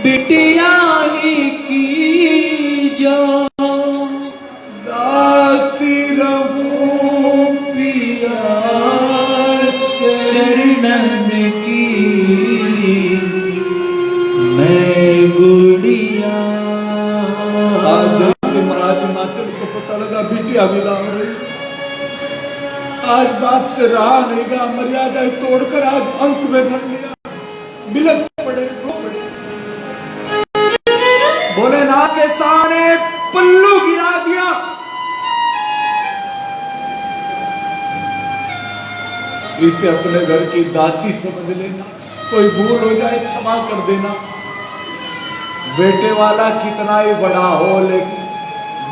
बिटिया की जो दासी रहूं पिया चरणन की मैं गुड़िया। आज जैसे महाराज हिमाचल को पता लगा बिटिया विदा हो रही, आज बाप से रहा नहीं गया, मर्यादा तोड़कर आज अंक में भर लिया, बिलक पड़े रो पड़े। भोलेनाथ के सामने पल्लू गिरा दिया। इसे अपने घर की दासी समझ लेना, कोई भूल हो जाए क्षमा कर देना। बेटे वाला कितना ही बड़ा हो, लेकिन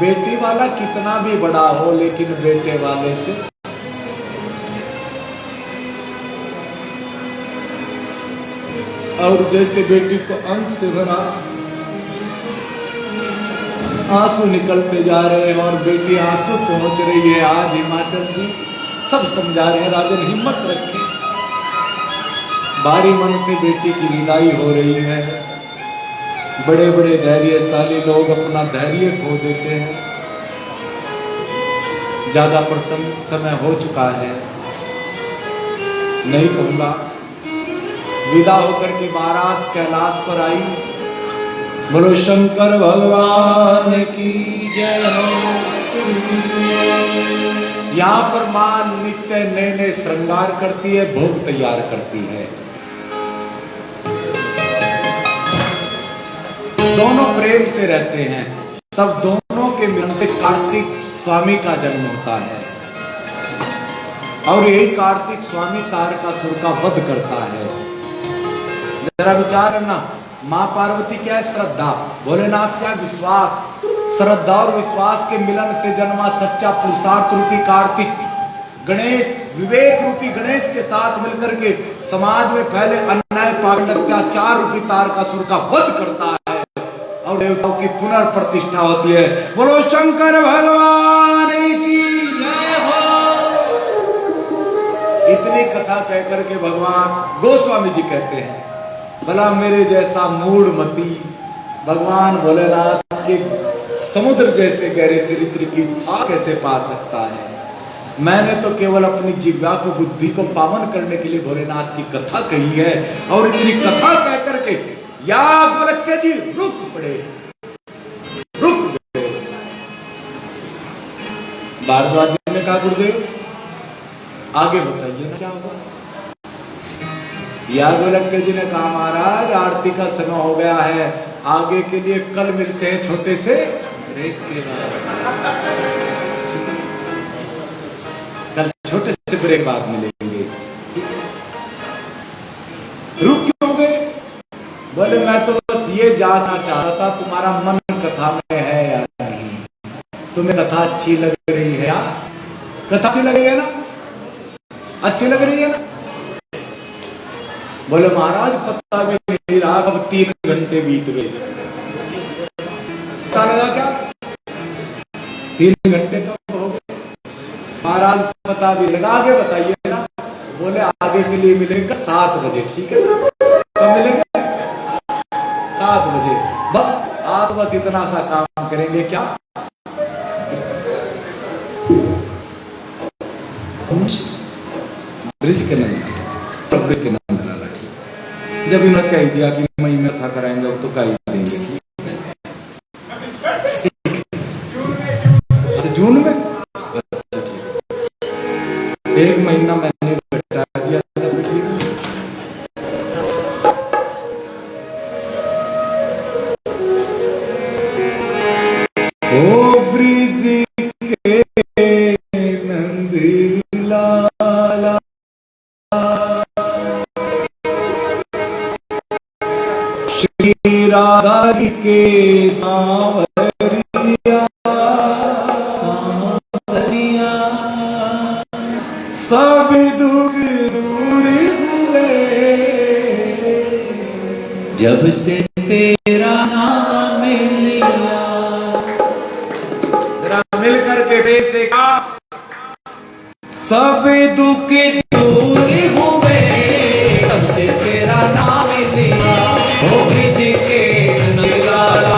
बेटी वाला कितना भी बड़ा हो, लेकिन बेटे वाले से और जैसे बेटी को अंक से भरा, आंसू निकलते जा रहे हैं और बेटी आंसू पहुंच रही है। आज हिमाचल जी सब समझा रहे हैं, राजन हिम्मत रखें। भारी मन से बेटी की विदाई हो रही है। बड़े बड़े धैर्यशाली लोग अपना धैर्य खो देते हैं। ज्यादा प्रसन्न समय हो चुका है, नहीं कहूंगा। विदा होकर के बारात कैलाश पर आई। बोलो शंकर भगवान की जय हो। यहाँ पर मां नित्य नए नए श्रृंगार करती है, भोग तैयार करती है। दोनों प्रेम से रहते हैं, तब दोनों के मिलन से कार्तिक स्वामी का जन्म होता है और यही कार्तिक स्वामी तारकासुर का वध करता है। जरा विचार करना, मां पार्वती क्या है? श्रद्धा। भोलेनाथ क्या? विश्वास। श्रद्धा और विश्वास के मिलन से जन्मा सच्चा पुरुषार्थ रूपी कार्तिक गणेश, विवेक रूपी गणेश के साथ मिलकर के समाज में फैले अन्याय पागल अत्याचार रूपी तारकासुर का वध करता है और देवताओं की पुनर्प्रतिष्ठा होती है। बोलो शंकर भगवान की जय हो। इतनी कथा कहकर के भगवान गोस्वामी जी कहते हैं, भला मेरे जैसा मूढ़मती भगवान भोलेनाथ के समुद्र जैसे गहरे चरित्र की था कैसे पा सकता है? मैंने तो केवल अपनी जिह्वा को, बुद्धि को पावन करने के लिए भोलेनाथ की कथा कही है और इतनी कथा कह करके या गोलक्य जी रुक पड़े, रुक गए। भारद्वाज जी ने कहा, गुरुदेव आगे बताइए ना क्या होगा। या गोलक्य जी ने कहा, महाराज आरती का समय हो गया है, आगे के लिए कल मिलते हैं छोटे से ब्रेक के बाद। कल छोटे से ब्रेक बाद मिलेंगे। रुक क्यों गए? बोले मैं तो बस ये जानना चाह रहा था तुम्हारा मन कथा में है या नहीं। तुम्हें कथा अच्छी लग रही है या? कथा अच्छी लग रही है ना? अच्छी लग रही है ना? बोले महाराज पता भी नहीं रहा कब 3 घंटे बीत गए। पता लगा क्या? 3 घंटे कब हो गए? महाराज पता भी लगा के बताइए ना। बोले आगे के लिए मिलेगा 7 बजे। ठीक है, कब मिलेगा? 7 बजे। बस आज बस इतना सा काम करेंगे। क्या? ब्रिज के नंबर, ब्रिज के नंबर लाला। ठीक, जब इन्होंने कह दिया कि मई में था कराएंगे अब तो कह देंगे। अच्छा जून में? अच्छा ठीक, 1 महीना मैंने लाला श्री राधा जी के सांवरिया सांवरिया सब दुख दूर हुए जब से तेरा नाम लिया। जरा मिल करके बेसे का सब दुख दूर हुए जब से तेरा नाम लिया। ओ ब्रिज के निराला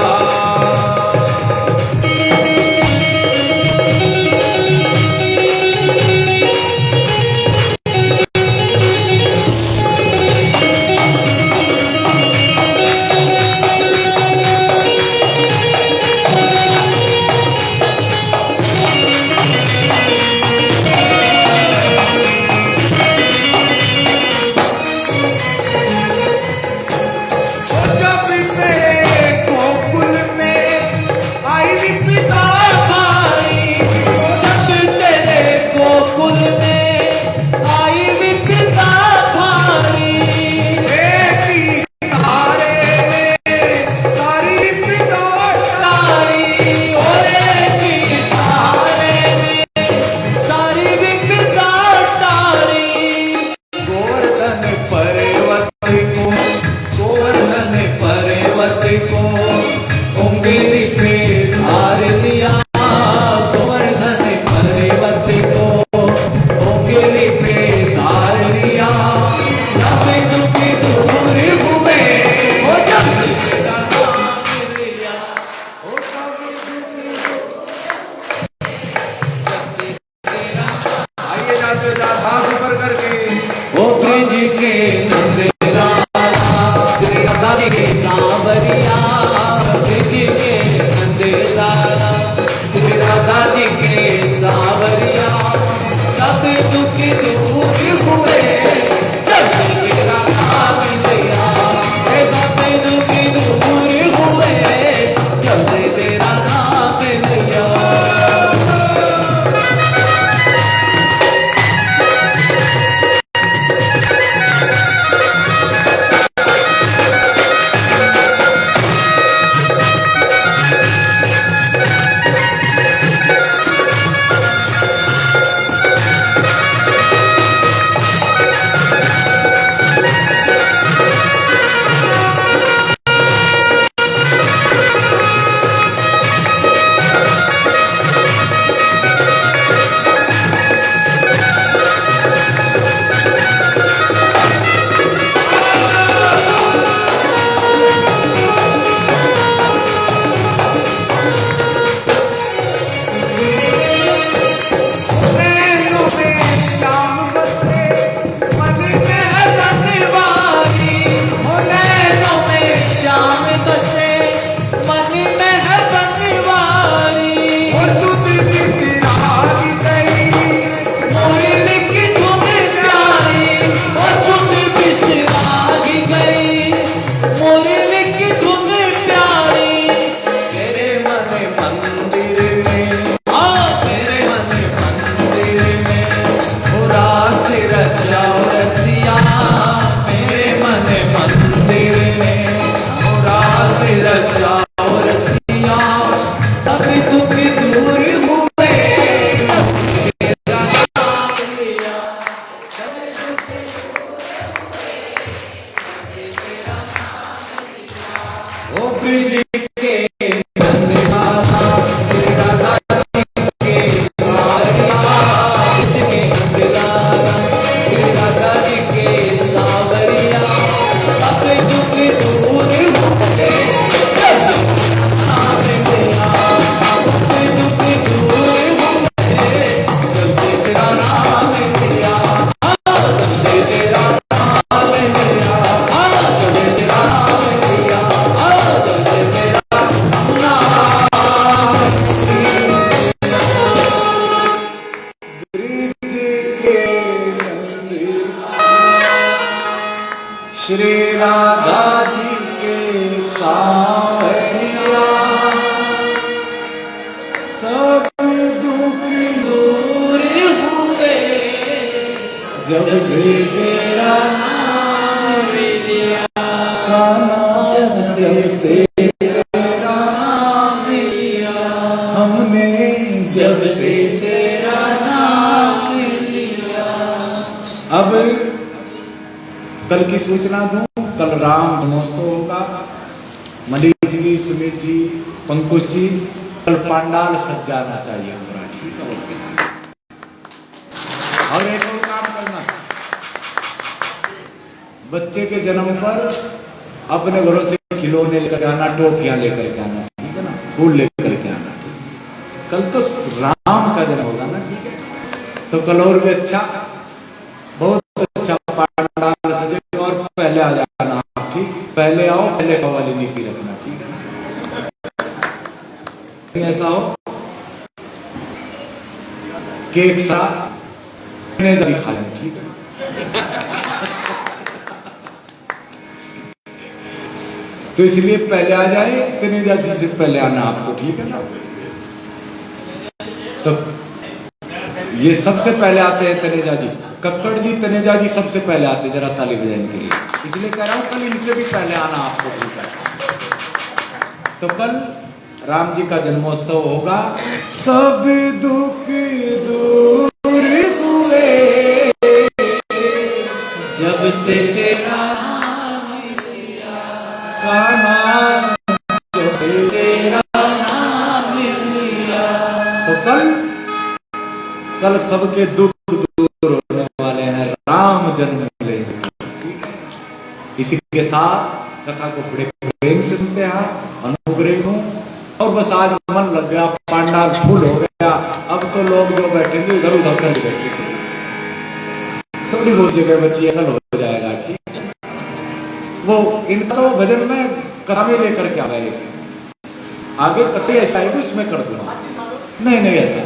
श्री राधा जी के सांवरिया सब दुख दूर हुए जब से तेरा नाम लिया, जब से तेरा नाम लिया, हमने जब से तेरा नाम लिया। अब कल की सूचना दूं, कल राम जन्मोत्सव होगा। मलिक जी, सुमित जी, पंकुश जी, कल पंडाल सज जाना चाहिए पूरा, ठीक है? और एक और काम करना, बच्चे के जन्म पर अपने घरों से खिलौने लेकर आना, टोपियां लेकर के आना, ठीक है ना? फूल लेकर के आना, ठीक है? कल तो राम का जन्म होगा ना, ठीक है? तो कल और भी अच्छा, बहुत अच्छा पंडाल सजेगा। और पहले आ जाना आप, ठीक? पहले आओ, पहले कवाली नीति रखना, ठीक है? ऐसा हो केक सा खा लें, ठीक है? तो इसलिए पहले आ जाए, तनेजा जी से पहले आना आपको, ठीक है ना? तो ये सबसे पहले आते हैं तनेजा जी, कक्कड़ जी, तनेजा जी सबसे पहले आते हैं, जरा ताली बजाने के लिए। इसलिए कह रहा हूं कल इनसे भी पहले आना आपको, ठीक है? तो कल राम जी का जन्मोत्सव होगा। सब दुख दूर हुए जब से तेरा नाम लिया, कान्हा, तेरा नाम लिया। तो कल सबके दुख दूर होने वाले हैं, राम जन्म लेंगे, ठीक है? इसी के साथ कथा को बड़े प्रेम से सुनते हैं, अनुग्रह हो। और बस आज मन लग गया, पंडाल फुल हो गया। अब तो लोग जो बैठेंगे इधर उधर कर बैठेंगे, थोड़ी बहुत जगह बची है, कल हो जाएगा, ठीक है? वो इनका तो भजन में कथा में लेकर के आ गए, आगे कथे ऐसा ही उसमें कर दूंगा। नहीं नहीं, ऐसा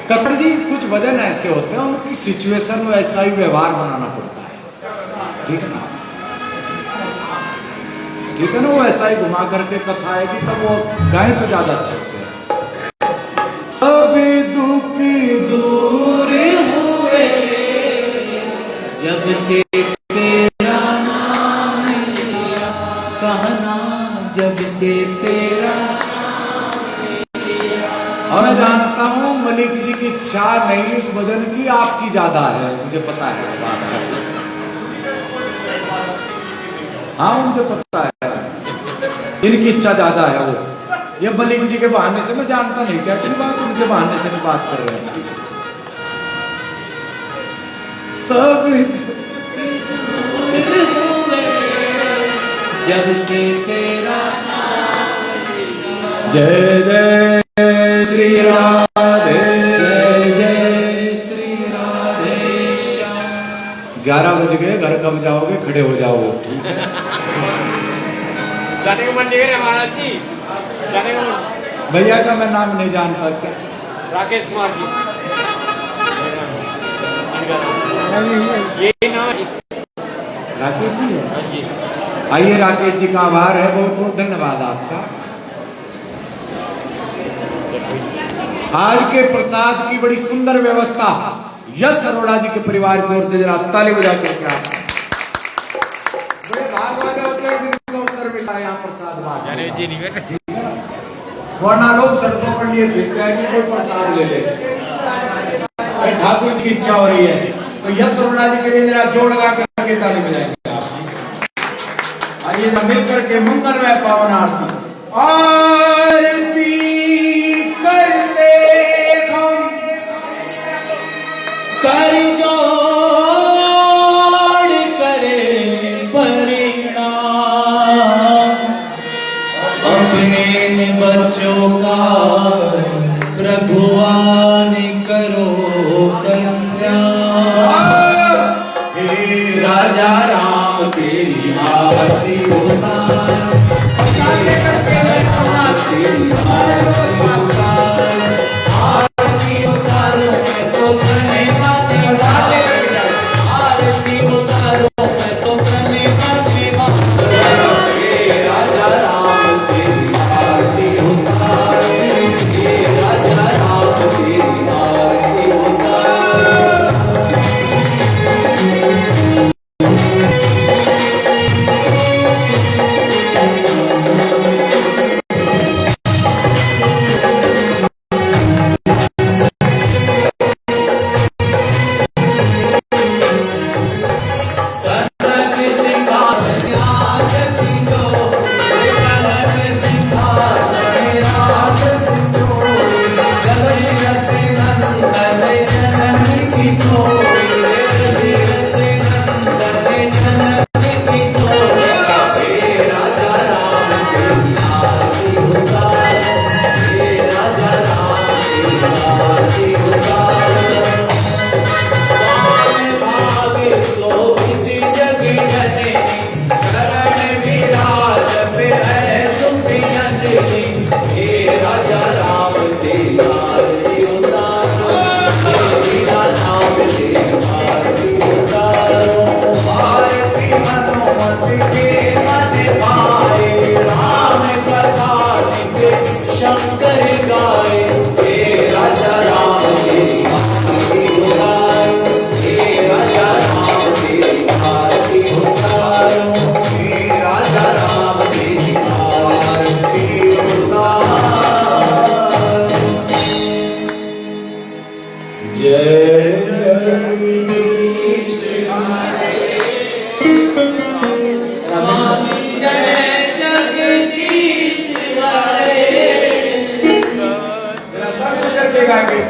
कक्कड़ जी कुछ वजन ऐसे होते हैं, उनकी सिचुएशन में ऐसा ही व्यवहार बनाना पड़ता है, ठीक है ना? ठीक है ना? वो ऐसा ही घुमा करके कथा आएगी तब वो गाएं तो ज्यादा अच्छा होता है। सब दुख दूर हुए जब से तेरा नाम लिया, कहना जब से तेरा। और मैं जानता हूं मलिक जी की इच्छा नहीं उस भजन की, आपकी ज्यादा है, मुझे पता है इस बात का। हाँ मुझे पता है, इनकी इच्छा ज्यादा है। वो ये मलिक जी के बहाने से मैं जानता नहीं क्या की बात, उनके बहाने से मैं बात कर रहे हैं। सब जब से तेरा जय जय श्री राधे, जय जय श्री राधे श्याम। 11 बज गए, घर कब जाओगे? खड़े हो जाओगे, ठीक है? जाने का मन नहीं है महाराज जी, जाने का मन। भैया का मैं नाम नहीं जान पाता। राकेश कुमार जी, ये नाम राकेश जी है? हाँ जी। आइए, राकेश जी का आभार है, बहुत बहुत धन्यवाद आपका। आज के प्रसाद की बड़ी सुंदर व्यवस्था यश अरोड़ा जी के परिवार की ओर से, जरा ताली बजा करके आप। बड़े भाग वाले होते हैं जिनको अवसर मिलता है यहाँ प्रसाद बांटने जाने का। जी नहीं करते, वरना लोग सड़कों पर लिए फिरते हैं कि कोई प्रसाद ले ले। ठाकुर जी की इच्छा हो रही है तो यश अरोड़ा जी के लिए जरा जोड़ लगा करके ताली बजाएंगे आप। आइए मिलकर के मंगलमय पावन आरती करते हम कर जोड़ करे परिणाम, अपने बच्चों का प्रभुआन करो कल्याण। राजा राम तेरी आरती उतार, तेरी आरती उतार, आरती उतारो मैं तो करने वाली बात, आरती उतारो मैं तो करने वाली बात। राजा राम तेरी आरती उतार, राजा राम तेरी आरती उतार। विज जग जननी शरण विराज पे है सुखी नंदिनी हे राजा राम तेरी आरती उतारो तेरा नाम तेरी आरती उतारो आरती हनुमत के मन भाए राम कथा नित्य शंकर गाए हे राजा राम तेरी आरती उतारो हे राजा राम तेरी आरती उतारो हे राजा राम तेरी आरती उतारो जय जगदीश स्वामी जय जगदीश जरा सब मिल करके गाएंगे।